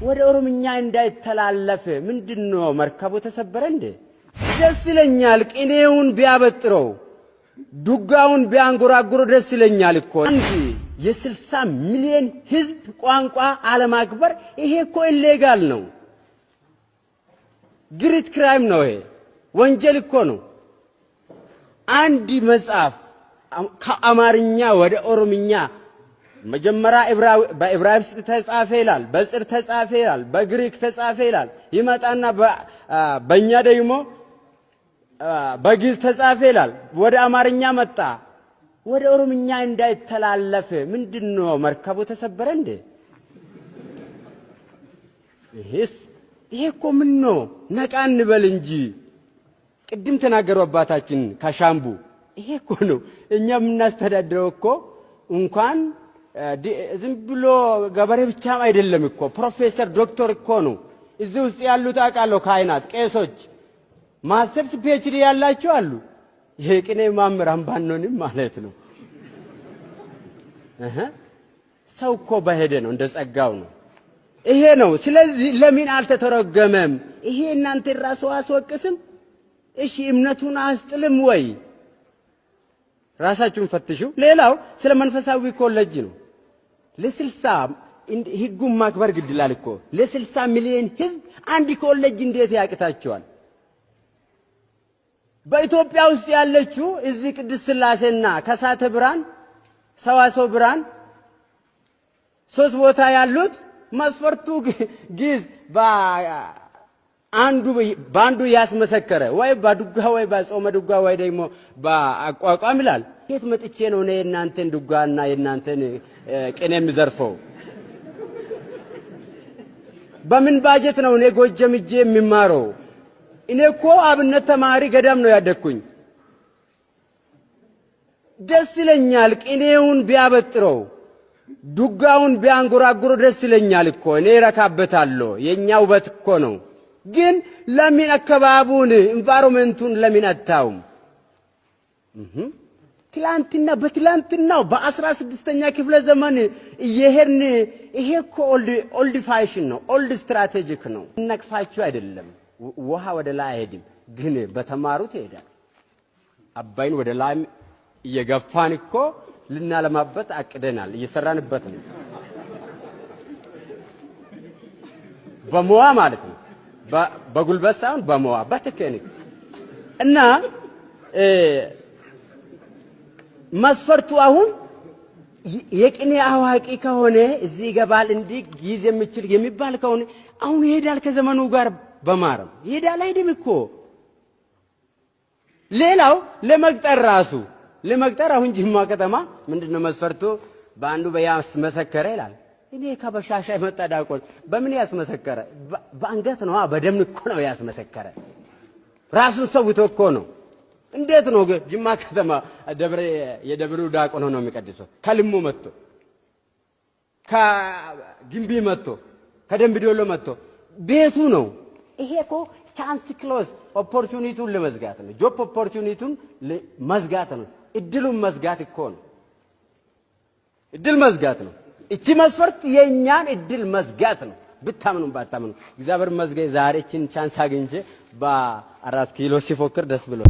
ወደ ኦሮምኛ እንዳይተላለፍ ምንድነው መርከቡ ተሰበረ እንዴ? ደስ ይለኛል ቅኔውን ቢያበጥረው ዱጋውን ቢያንጎራጉሮ ደስ ይለኛል እኮ። አንድ የ60 ሚሊዮን ህዝብ ቋንቋ አለማክበር ይሄ እኮ ኢሌጋል ነው። ግሪት ክራይም ነው። ይሄ ወንጀል እኮ ነው። አንድ መጽሐፍ ከአማርኛ ወደ ኦሮምኛ መጀመሪያ በዕብራይስጥ ተጻፈ ይላል፣ በጽር ተጻፈ ይላል፣ በግሪክ ተጻፈ ይላል። ይመጣና በእኛ ደግሞ በግዕዝ ተጻፈ ይላል። ወደ አማርኛ መጣ። ወደ ኦሮምኛ እንዳይተላለፍ ምንድነው መርከቡ ተሰበረ እንዴ? ይሄ እኮ ምን ነው? ነቃ እንበል እንጂ። ቅድም ተናገሩ አባታችን ከሻምቡ። ይሄ እኮ ነው እኛ የምናስተዳድረው እኮ እንኳን ዝም ብሎ ገበሬ ብቻም አይደለም እኮ ፕሮፌሰር ዶክተር እኮ ነው እዚህ ውስጥ ያሉት። አውቃለሁ ካህናት፣ ቄሶች ማስተርስ ፒኤችዲ ያላቸው አሉ። ይሄ ቅኔ መምህራን ባንሆንም ማለት ነው። ሰው እኮ በሄደ ነው እንደ ጸጋው ነው። ይሄ ነው። ስለዚህ ለምን አልተተረጎመም? ይሄ እናንተ ራሱ አስወቅስም? እሺ እምነቱን አስጥልም ወይ? ራሳችሁን ፈትሹ። ሌላው ስለ መንፈሳዊ ኮሌጅ ነው። ለ60 ህጉን ማክበር ግድ ይላል እኮ። ለ60 ሚሊዮን ህዝብ አንድ ኮሌጅ እንዴት ያቅታቸዋል? በኢትዮጵያ ውስጥ ያለችው እዚህ ቅድስት ሥላሴና ከሳተ ብርሃን ሰዋስወ ብርሃን 3 ቦታ ያሉት መስፈርቱ ግዕዝ በአንዱ ያስመሰከረ ወይ በዱጋ ወይ በጾመ ዱጋ ወይ ደግሞ በአቋቋም ይላል። የት መጥቼ ነው እኔ የእናንተን ዱጋና የእናንተን ቅኔ የምዘርፈው? በምን ባጀት ነው እኔ ጎጀም ሂጄ የሚማረው? እኔ እኮ አብነት ተማሪ ገዳም ነው ያደግኩኝ። ደስ ይለኛል ቅኔውን ቢያበጥረው ዱጋውን ቢያንጎራጉሮ ደስ ይለኛል እኮ። እኔ ረካበታለሁ። የኛ ውበት እኮ ነው። ግን ለምን አካባቢውን ኢንቫይሮንመንቱን ለምን አታውም? በትላንትናው በ16ኛ ክፍለ ዘመን እየሄድን ይሄ እኮ ኦልድ ፋሽን ነው፣ ኦልድ ስትራቴጂክ ነው። ነቅፋችሁ አይደለም። ውሃ ወደ ላይ አይሄድም፣ ግን በተማሩት ይሄዳል። አባይን ወደ ላይ እየገፋን እኮ ልናለማበት አቅደናል፣ እየሰራንበት ነው። በመዋ ማለት ነው። በጉልበት ሳይሆን በመዋ በቴክኒክ እና መስፈርቱ አሁን የቅኔ አዋቂ ከሆነ እዚህ ይገባል፣ እንዲህ ጊዜ የሚችል የሚባል ከሆነ አሁን ይሄዳል። ከዘመኑ ጋር በማረም ይሄዳል። አይደም እኮ ሌላው ለመቅጠር አሁን ጅማ ከተማ ምንድነው መስፈርቱ? በአንዱ በያስመሰከረ ይላል። እኔ ከበሻሻ የመጣ ዳቆን በምን ያስመሰከረ? በአንገት ነው፣ በደም እኮ ነው ያስመሰከረ። ራሱን ሰውቶ እኮ ነው። እንዴት ነው ጅማ ከተማ የደብሩ ዳቆን ሆኖ የሚቀድሰው? ከልሙ መጥቶ ከግንቢ መጥቶ ከደምቢዶሎ መጥቶ ቤቱ ነው። ይሄ እኮ ቻንስ ክሎዝ ኦፖርቹኒቲውን ለመዝጋት ነው። ጆብ ኦፖርቹኒቲውን መዝጋት ነው። እድሉን መዝጋት እኮ ነው። እድል መዝጋት ነው። እቺ መስፈርት የኛን እድል መዝጋት ነው። ብታምኑም ባታምኑ እግዚአብሔር መዝጋይ ዛሬ እቺን ቻንስ አግኝቼ በ4 ኪሎ ሲፎክር ደስ ብሎ